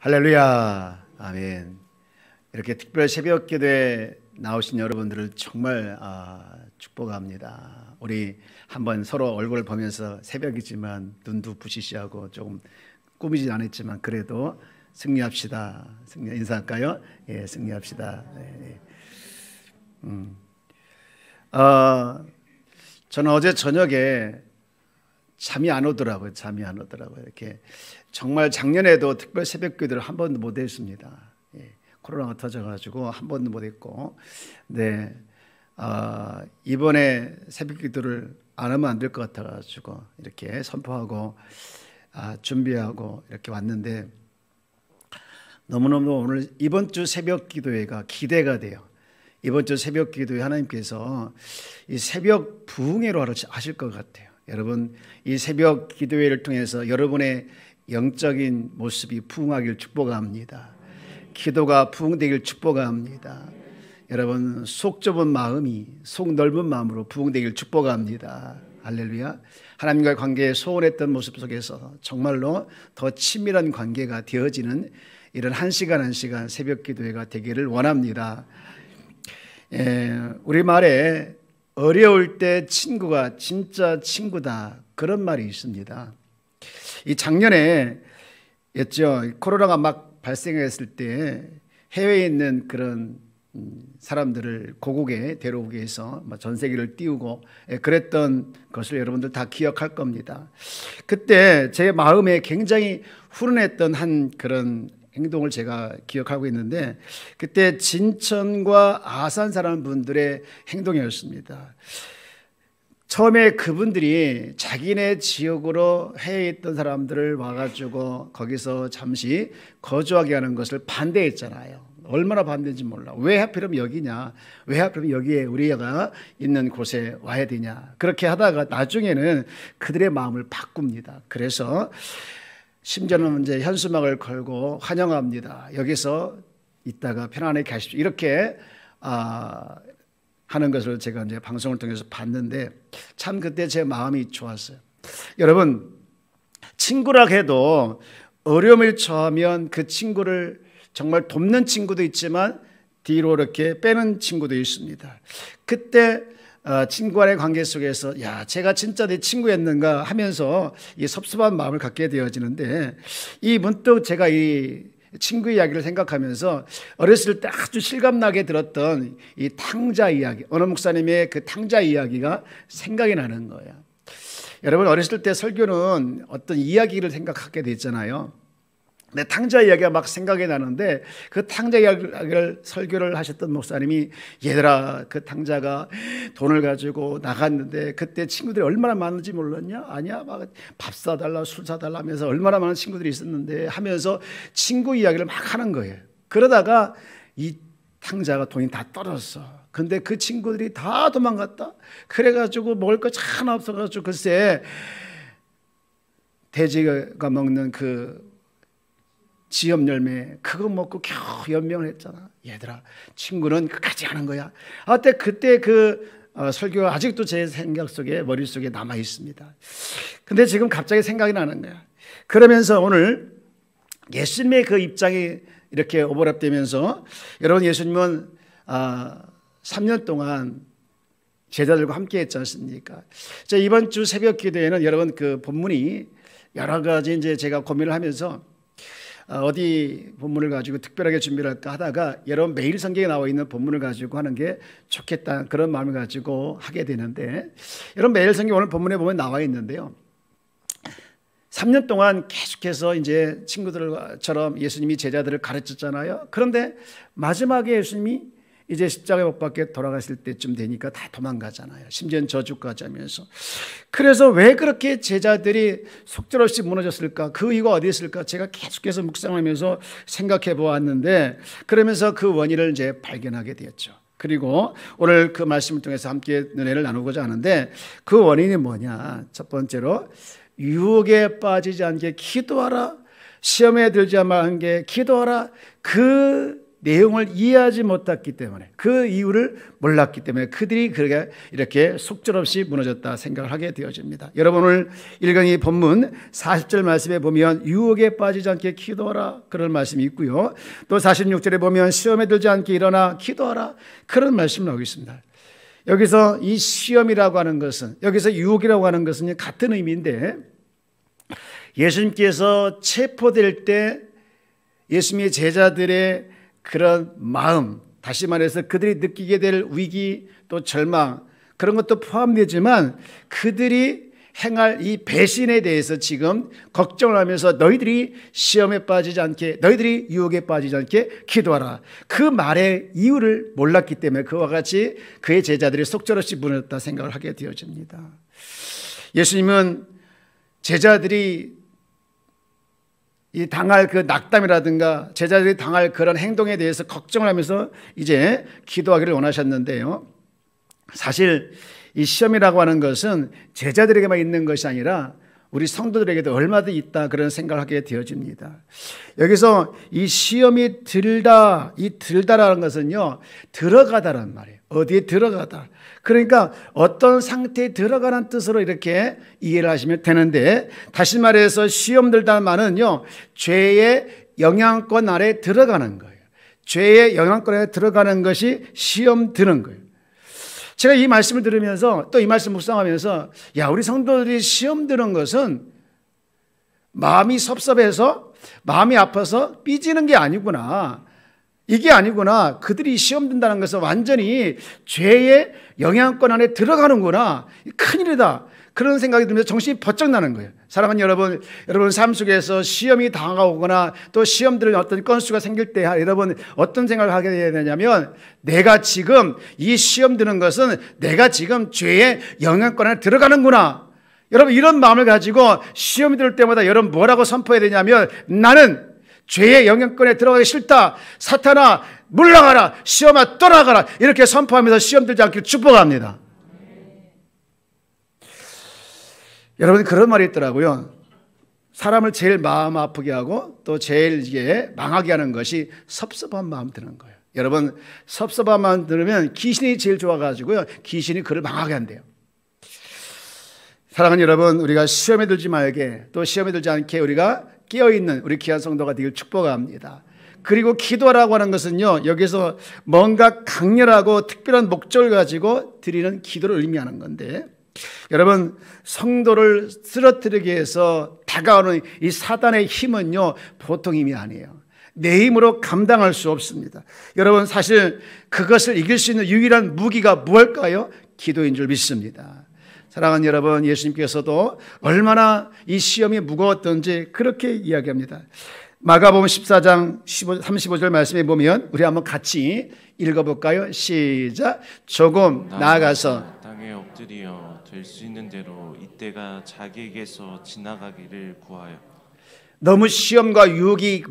할렐루야, 아멘. 이렇게 특별 새벽 기도에 나오신 여러분들을 정말 축복합니다. 우리 한번 서로 얼굴을 보면서 새벽이지만 눈도 부시시하고 조금 꾸미진 않았지만 그래도 승리합시다. 인사할까요? 예, 승리합시다. 네. 저는 어제 저녁에 잠이 안 오더라고요. 이렇게 정말 작년에도 특별 새벽 기도를 한 번도 못 했습니다. 예, 코로나가 터져가지고 한 번도 못 했고, 네, 이번에 새벽 기도를 안 하면 안 될 것 같아가지고 이렇게 선포하고 준비하고 이렇게 왔는데 너무너무 오늘 이번 주 새벽 기도회가 기대가 돼요. 이번 주 새벽 기도회 하나님께서 이 새벽 부흥회로 하실 것 같아요. 여러분, 이 새벽 기도회를 통해서 여러분의 영적인 모습이 부흥하길 축복합니다. 기도가 부흥되길 축복합니다. 여러분, 속 좁은 마음이 속 넓은 마음으로 부흥되길 축복합니다. 할렐루야. 하나님과의 관계에 소원했던 모습 속에서 정말로 더 친밀한 관계가 되어지는 이런 한 시간 한 시간 새벽 기도회가 되기를 원합니다. 우리말에 어려울 때 친구가 진짜 친구다, 그런 말이 있습니다. 이 작년에 였죠. 코로나가 막 발생했을 때 해외에 있는 그런 사람들을 고국에 데려오기 위해서 전세기를 띄우고 그랬던 것을 여러분들 다 기억할 겁니다. 그때 제 마음에 굉장히 훈훈했던 한 그런 행동을 제가 기억하고 있는데, 그때 진천과 아산 사람 분들의 행동이었습니다. 처음에 그분들이 자기네 지역으로 해외에 있던 사람들을 와가지고 거기서 잠시 거주하게 하는 것을 반대했잖아요. 얼마나 반대인지 몰라. 왜 하필이면 여기냐, 왜 하필이면 여기에 우리가 있는 곳에 와야 되냐. 그렇게 하다가 나중에는 그들의 마음을 바꿉니다. 그래서 심지어는 이제 현수막을 걸고 환영합니다. 여기서 있다가 편안하게 가십시오. 이렇게 하는 것을 제가 이제 방송을 통해서 봤는데 참 그때 제 마음이 좋았어요. 여러분, 친구라 해도 어려움을 처하면 그 친구를 정말 돕는 친구도 있지만 뒤로 이렇게 빼는 친구도 있습니다. 그때 친구 간의 관계 속에서 제가 진짜 내 친구였는가 하면서 이 섭섭한 마음을 갖게 되어지는데, 이 문득 제가 이 친구 이야기를 생각하면서 어렸을 때 아주 실감나게 들었던 이 탕자 이야기, 어느 목사님의 그 탕자 이야기가 생각이 나는 거예요. 여러분, 어렸을 때 설교는 어떤 이야기를 생각하게 됐잖아요. 근데 탕자 이야기가 막 생각이 나는데, 그 탕자 이야기를 설교를 하셨던 목사님이 얘들아, 그 탕자가 돈을 가지고 나갔는데 그때 친구들이 얼마나 많은지 몰랐냐? 아니야, 막 밥 사달라 술 사달라 하면서 얼마나 많은 친구들이 있었는데 하면서 친구 이야기를 막 하는 거예요. 그러다가 이 탕자가 돈이 다 떨어졌어. 근데 그 친구들이 다 도망갔다. 그래가지고 먹을 거 하나 없어가지고 글쎄 돼지가 먹는 그 지엽 열매 그거 먹고 겨우 연명을 했잖아. 얘들아, 친구는 끝까지 하는 거야. 그때 그 설교가 아직도 제 생각 속에, 머릿속에 남아 있습니다. 근데 지금 갑자기 생각이 나는 거야. 그러면서 오늘 예수님의 그 입장이 이렇게 오버랩되면서, 여러분, 예수님은 3년 동안 제자들과 함께 했지 않습니까? 이번 주 새벽 기도에는 여러분 그 본문이 여러 가지 이제 제가 고민을 하면서 어디 본문을 가지고 특별하게 준비를 할까 하다가 여러분 매일 성경에 나와 있는 본문을 가지고 하는 게 좋겠다, 그런 마음을 가지고 하게 되는데, 여러분 매일 성경 오늘 본문에 보면 나와 있는데요. 3년 동안 계속해서 이제 친구들처럼 예수님이 제자들을 가르쳤잖아요. 그런데 마지막에 예수님이 이제 십자가에 못 박혀 돌아가실 때쯤 되니까 다 도망가잖아요. 심지어는 저주까지 하면서. 그래서 왜 그렇게 제자들이 속절없이 무너졌을까? 그 이유가 어디 있을까? 제가 계속해서 묵상하면서 생각해 보았는데, 그러면서 그 원인을 이제 발견하게 되었죠. 그리고 오늘 그 말씀을 통해서 함께 은혜를 나누고자 하는데, 그 원인이 뭐냐? 첫 번째로 유혹에 빠지지 않게 기도하라. 시험에 들지 않게 기도하라. 그 내용을 이해하지 못했기 때문에, 그 이유를 몰랐기 때문에 그들이 이렇게 속절없이 무너졌다 생각을 하게 되어집니다. 여러분, 오늘 읽은 이 본문 40절 말씀에 보면 유혹에 빠지지 않게 기도하라, 그런 말씀이 있고요. 또 46절에 보면 시험에 들지 않게 일어나 기도하라, 그런 말씀이 나오고 있습니다. 여기서 이 시험이라고 하는 것은, 여기서 유혹이라고 하는 것은 같은 의미인데, 예수님께서 체포될 때 예수님의 제자들의 그런 마음, 다시 말해서 그들이 느끼게 될 위기, 또 절망, 그런 것도 포함되지만 그들이 행할 이 배신에 대해서 지금 걱정을 하면서 너희들이 시험에 빠지지 않게, 너희들이 유혹에 빠지지 않게 기도하라, 그 말의 이유를 몰랐기 때문에 그와 같이 그의 제자들이 속절없이 무너졌다 생각을 하게 되어집니다. 예수님은 제자들이 이 당할 그 낙담이라든가 제자들이 당할 그런 행동에 대해서 걱정을 하면서 이제 기도하기를 원하셨는데요, 사실 이 시험이라고 하는 것은 제자들에게만 있는 것이 아니라 우리 성도들에게도 얼마든지 있다, 그런 생각을 하게 되어집니다. 여기서 이 시험이 들다, 이 들다라는 것은요, 들어가다라는 말이에요. 어디에 들어가다, 그러니까 어떤 상태에 들어가는 뜻으로 이렇게 이해를 하시면 되는데, 다시 말해서 시험 들다는 말은요, 죄의 영향권 아래 들어가는 거예요. 죄의 영향권 아래 들어가는 것이 시험 드는 거예요. 제가 이 말씀을 들으면서 또 이 말씀 묵상하면서, 야, 우리 성도들이 시험 드는 것은 마음이 섭섭해서, 마음이 아파서 삐지는 게 아니구나, 이게 아니구나, 그들이 시험 든다는 것은 완전히 죄의 영향권 안에 들어가는구나, 큰일이다, 그런 생각이 들면서 정신이 번쩍 나는 거예요. 사랑하는 여러분, 여러분 삶 속에서 시험이 다가오거나 또 시험 들은 어떤 건수가 생길 때 여러분 어떤 생각을 하게 되냐면, 내가 지금 이 시험 드는 것은 내가 지금 죄의 영향권 안에 들어가는구나, 여러분 이런 마음을 가지고 시험이 들 때마다 여러분 뭐라고 선포해야 되냐면, 나는 죄의 영향권에 들어가기 싫다, 사탄아 물러가라, 시험아 떠나가라, 이렇게 선포하면서 시험 들지 않기를 축복합니다. 여러분, 그런 말이 있더라고요. 사람을 제일 마음 아프게 하고 또 제일 이게 망하게 하는 것이 섭섭한 마음 드는 거예요. 여러분, 섭섭한 마음 들으면 귀신이 제일 좋아가지고요, 귀신이 그를 망하게 한대요. 사랑하는 여러분, 우리가 시험에 들지 말게, 또 시험에 들지 않게 우리가 깨어있는 우리 귀한 성도가 되길 축복합니다. 그리고 기도라고 하는 것은요, 여기서 뭔가 강렬하고 특별한 목적을 가지고 드리는 기도를 의미하는 건데, 여러분, 성도를 쓰러뜨리기 위해서 다가오는 이 사단의 힘은요, 보통 힘이 아니에요. 내 힘으로 감당할 수 없습니다. 여러분, 사실 그것을 이길 수 있는 유일한 무기가 무엇일까요? 기도인 줄 믿습니다. 사랑하는 여러분, 예수님께서도 얼마나 이 시험이 무거웠던지 그렇게 이야기합니다. 마가복음 14장 35절 말씀에 보면 우리 한번 같이 읽어볼까요? 시작. 조금 나아가서 땅에 엎드려 될 수 있는 대로 이때가 자기에게서 지나가기를 구하여. 너무 시험과 유혹이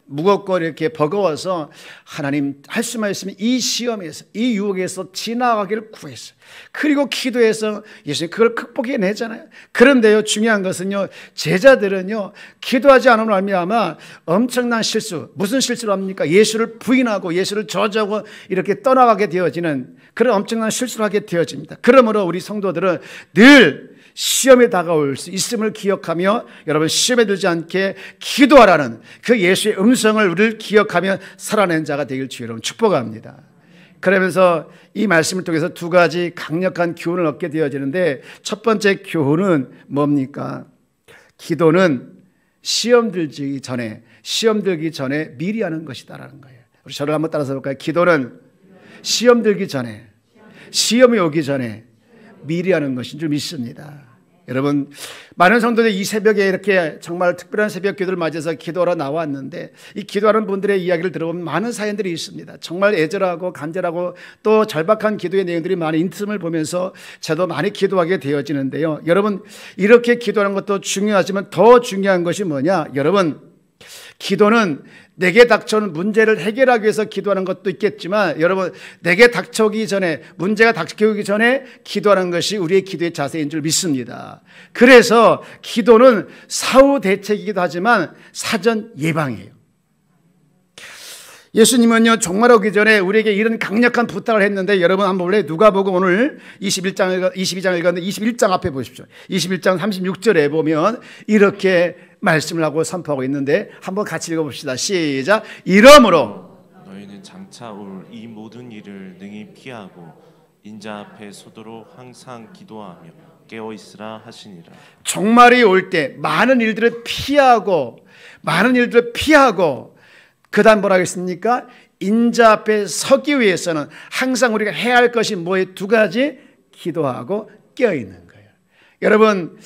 무겁고 이렇게 버거워서 하나님 할 수만 있으면 이 시험에서, 이 유혹에서 지나가기를 구했어요. 그리고 기도해서 예수님 그걸 극복해내잖아요. 그런데요, 중요한 것은요, 제자들은요, 기도하지 않음을 말미암아 엄청난 실수, 무슨 실수를 합니까? 예수를 부인하고 예수를 저주하고 이렇게 떠나가게 되어지는 그런 엄청난 실수를 하게 되어집니다. 그러므로 우리 성도들은 늘 시험에 다가올 수 있음을 기억하며, 여러분 시험에 들지 않게 기도하라는 그 예수의 음성을 우리를 기억하며 살아낸 자가 되길 주여 여러분 축복합니다. 그러면서 이 말씀을 통해서 두 가지 강력한 교훈을 얻게 되어지는데, 첫 번째 교훈은 뭡니까? 기도는 시험 들기 전에 미리 하는 것이다라는 거예요. 우리 저를 한번 따라서 볼까요? 기도는 시험 들기 전에, 시험이 오기 전에 미리 하는 것인 줄 믿습니다. 여러분, 많은 성도들이 이 새벽에 이렇게 정말 특별한 새벽 기도를 맞아서 기도하러 나왔는데, 이 기도하는 분들의 이야기를 들어보면 많은 사연들이 있습니다. 정말 애절하고 간절하고 또 절박한 기도의 내용들이 많은 인틈을 보면서 저도 많이 기도하게 되어지는데요. 여러분, 이렇게 기도하는 것도 중요하지만 더 중요한 것이 뭐냐? 여러분, 기도는 내게 닥쳐오는 문제를 해결하기 위해서 기도하는 것도 있겠지만, 여러분, 내게 닥쳐오기 전에, 문제가 닥쳐오기 전에 기도하는 것이 우리의 기도의 자세인 줄 믿습니다. 그래서 기도는 사후 대책이기도 하지만 사전 예방이에요. 예수님은요 종말 오기 전에 우리에게 이런 강력한 부탁을 했는데, 여러분 한번 볼래요? 누가복음 오늘 22장 읽었는데 21장 앞에 보십시오. 21장 36절에 보면 이렇게 말씀을 하고 선포하고 있는데, 한번 같이 읽어봅시다. 시작. 이러므로 너희는 장차 올 이 모든 일을 능히 피하고 인자 앞에 서도록 항상 기도하며 깨어 있으라 하시니라. 종말이 올 때 많은 일들을 피하고 그 다음 뭐라고 했습니까? 인자 앞에 서기 위해서는 항상 우리가 해야 할 것이 뭐에 두 가지? 기도하고 깨어있는 거예요. 여러분,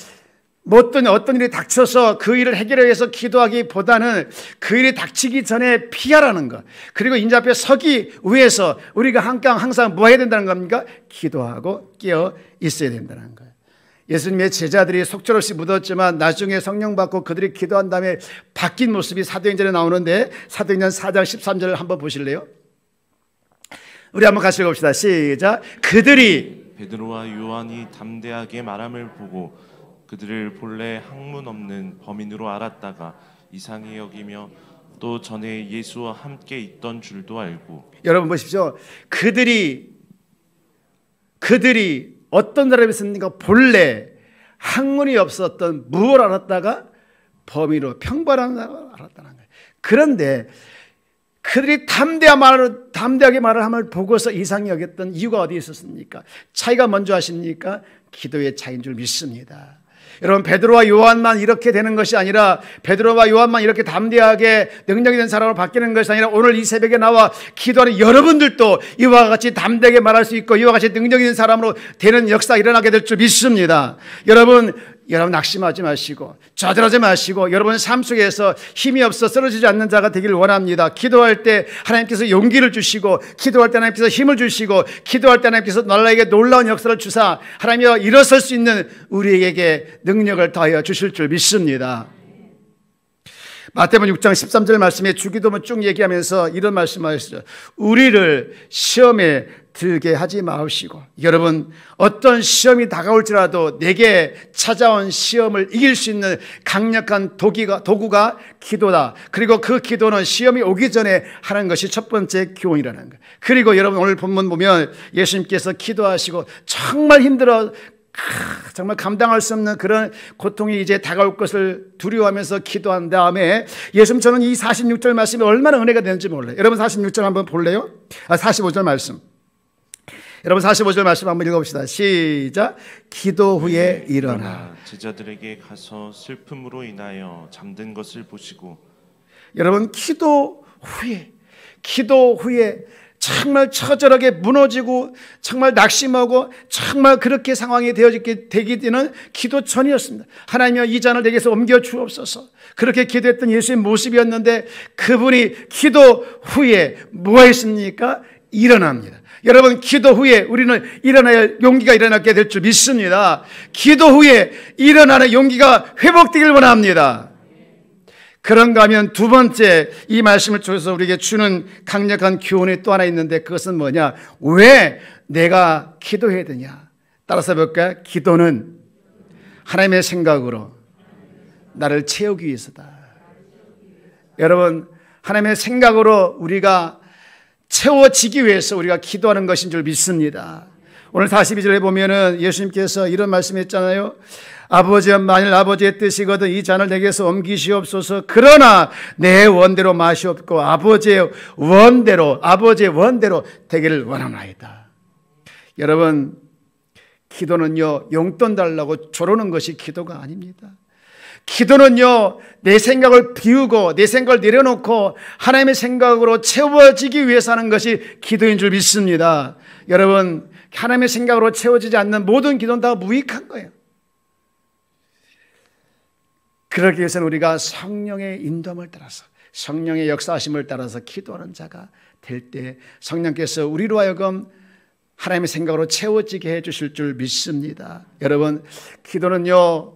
어떤 일이 닥쳐서 그 일을 해결하기 위해서 기도하기보다는 그 일이 닥치기 전에 피하라는 것, 그리고 인자 앞에 서기 위해서 우리가 항상 뭐 해야 된다는 겁니까? 기도하고 깨어 있어야 된다는 거예요. 예수님의 제자들이 속절없이 묻었지만 나중에 성령 받고 그들이 기도한 다음에 바뀐 모습이 사도행전에 나오는데, 사도행전 4장 13절을 한번 보실래요? 우리 한번 같이 읽어봅시다. 시작. 그들이 베드로와 요한이 담대하게 말함을 보고 그들을 본래 학문 없는 범인으로 알았다가 이상히 여기며 또 전에 예수와 함께 있던 줄도 알고. 여러분 보십시오. 그들이 어떤 사람이었습니까? 본래 학문이 없었던 무엇을 알았다가 범위로 평범한 사람을 알았다는 거예요. 그런데 그들이 담대하게 말을 함을 보고서 이상히 여겼던 이유가 어디에 있었습니까? 차이가 먼저 하십니까? 기도의 차이인 줄 믿습니다. 여러분, 베드로와 요한만 이렇게 되는 것이 아니라, 베드로와 요한만 이렇게 담대하게 능력이 된 사람으로 바뀌는 것이 아니라, 오늘 이 새벽에 나와 기도하는 여러분들도 이와 같이 담대하게 말할 수 있고 이와 같이 능력이 된 사람으로 되는 역사가 일어나게 될 줄 믿습니다. 여러분 낙심하지 마시고 좌절하지 마시고, 여러분 삶 속에서 힘이 없어 쓰러지지 않는 자가 되기를 원합니다. 기도할 때 하나님께서 용기를 주시고, 기도할 때 하나님께서 힘을 주시고, 기도할 때 하나님께서 나에게 놀라운 역사를 주사 하나님이여 일어설 수 있는 우리에게 능력을 더하여 주실 줄 믿습니다. 마태복음 6장 13절 말씀에 주기도문 쭉 얘기하면서 이런 말씀하셨죠. 우리를 시험에 들게 하지 마시고. 여러분, 어떤 시험이 다가올지라도 내게 찾아온 시험을 이길 수 있는 강력한 도구가 기도다. 그리고 그 기도는 시험이 오기 전에 하는 것이 첫 번째 교훈이라는 거예요. 그리고 여러분 오늘 본문 보면 예수님께서 기도하시고 정말 힘들어 정말 감당할 수 없는 그런 고통이 이제 다가올 것을 두려워하면서 기도한 다음에, 예수님 저는 이 46절 말씀이 얼마나 은혜가 되는지 몰라요. 여러분 46절 한번 볼래요? 45절 말씀. 여러분 45절 말씀 한번 읽어봅시다. 시작. 기도 후에 일어나 제자들에게 가서 슬픔으로 인하여 잠든 것을 보시고. 여러분, 기도 후에 정말 처절하게 무너지고 정말 낙심하고 정말 그렇게 상황이 되기 전은 기도 전이었습니다. 하나님이여 이 잔을 내게서 옮겨 주옵소서. 그렇게 기도했던 예수의 모습이었는데, 그분이 기도 후에 뭐 했습니까? 일어납니다. 여러분, 기도 후에 우리는 일어나야 용기가 일어나게 될 줄 믿습니다. 기도 후에 일어나는 용기가 회복되길 원합니다. 그런가 하면 두 번째, 이 말씀을 통해서 우리에게 주는 강력한 교훈이 또 하나 있는데, 그것은 뭐냐? 왜 내가 기도해야 되냐? 따라서 볼까요? 기도는 하나님의 생각으로 나를 채우기 위해서다. 여러분, 하나님의 생각으로 우리가 채워지기 위해서 우리가 기도하는 것인 줄 믿습니다. 오늘 42절에 보면은 예수님께서 이런 말씀했잖아요. 아버지여, 만일 아버지의 뜻이거든 이 잔을 내게서 옮기시옵소서. 그러나 내 원대로 마시옵고 아버지의 원대로 되기를 원하나이다. 여러분, 기도는요 용돈 달라고 조르는 것이 기도가 아닙니다. 기도는요 내 생각을 비우고 내 생각을 내려놓고 하나님의 생각으로 채워지기 위해서 하는 것이 기도인 줄 믿습니다. 여러분, 하나님의 생각으로 채워지지 않는 모든 기도는 다 무익한 거예요. 그러기 위해서는 우리가 성령의 인도함을 따라서, 성령의 역사하심을 따라서 기도하는 자가 될 때 성령께서 우리로 하여금 하나님의 생각으로 채워지게 해 주실 줄 믿습니다. 여러분, 기도는요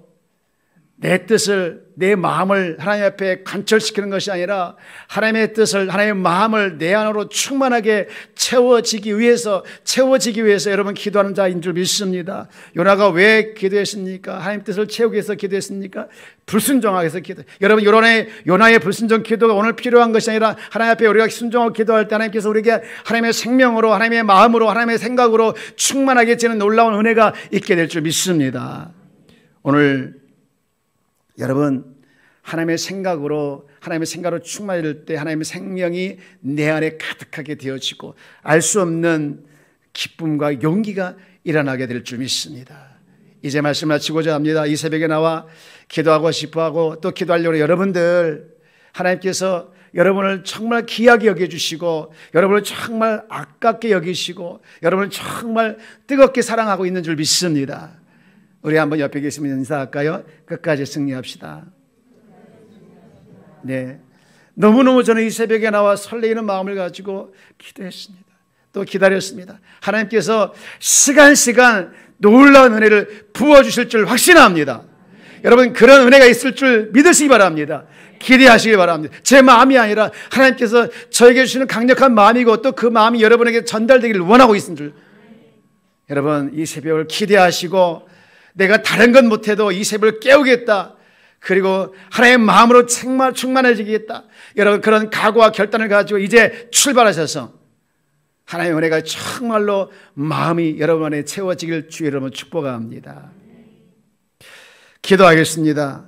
내 뜻을, 내 마음을 하나님 앞에 관철시키는 것이 아니라 하나님의 뜻을, 하나님의 마음을 내 안으로 충만하게 채워지기 위해서 여러분 기도하는 자인 줄 믿습니다. 요나가 왜 기도했습니까? 하나님 뜻을 채우기 위해서 기도했습니까? 불순종하기 위해서 기도. 여러분, 요나의 불순종 기도가 오늘 필요한 것이 아니라 하나님 앞에 우리가 순종하고 기도할 때 하나님께서 우리에게 하나님의 생명으로, 하나님의 마음으로, 하나님의 생각으로 충만하게 지는 놀라운 은혜가 있게 될 줄 믿습니다. 오늘 여러분, 하나님의 생각으로 충만해질 때 하나님의 생명이 내 안에 가득하게 되어지고 알 수 없는 기쁨과 용기가 일어나게 될 줄 믿습니다. 이제 말씀 마치고자 합니다. 이 새벽에 나와 기도하고 싶어하고 또 기도하려고 여러분들, 하나님께서 여러분을 정말 귀하게 여겨주시고 여러분을 정말 아깝게 여기시고 여러분을 정말 뜨겁게 사랑하고 있는 줄 믿습니다. 우리 한번 옆에 계시면 인사할까요? 끝까지 승리합시다. 네, 너무너무 저는 이 새벽에 나와 설레이는 마음을 가지고 기도했습니다. 또 기다렸습니다. 하나님께서 시간 놀라운 은혜를 부어주실 줄 확신합니다. 여러분, 그런 은혜가 있을 줄 믿으시기 바랍니다. 기대하시기 바랍니다. 제 마음이 아니라 하나님께서 저에게 주시는 강력한 마음이고 또 그 마음이 여러분에게 전달되기를 원하고 있는 줄. 여러분, 이 새벽을 기대하시고 내가 다른 건 못해도 이 새벽을 깨우겠다, 그리고 하나님의 마음으로 충만해지겠다, 여러분 그런 각오와 결단을 가지고 이제 출발하셔서 하나님의 은혜가 정말로 마음이 여러분 안에 채워지길 주의 이름으로 축복합니다. 기도하겠습니다.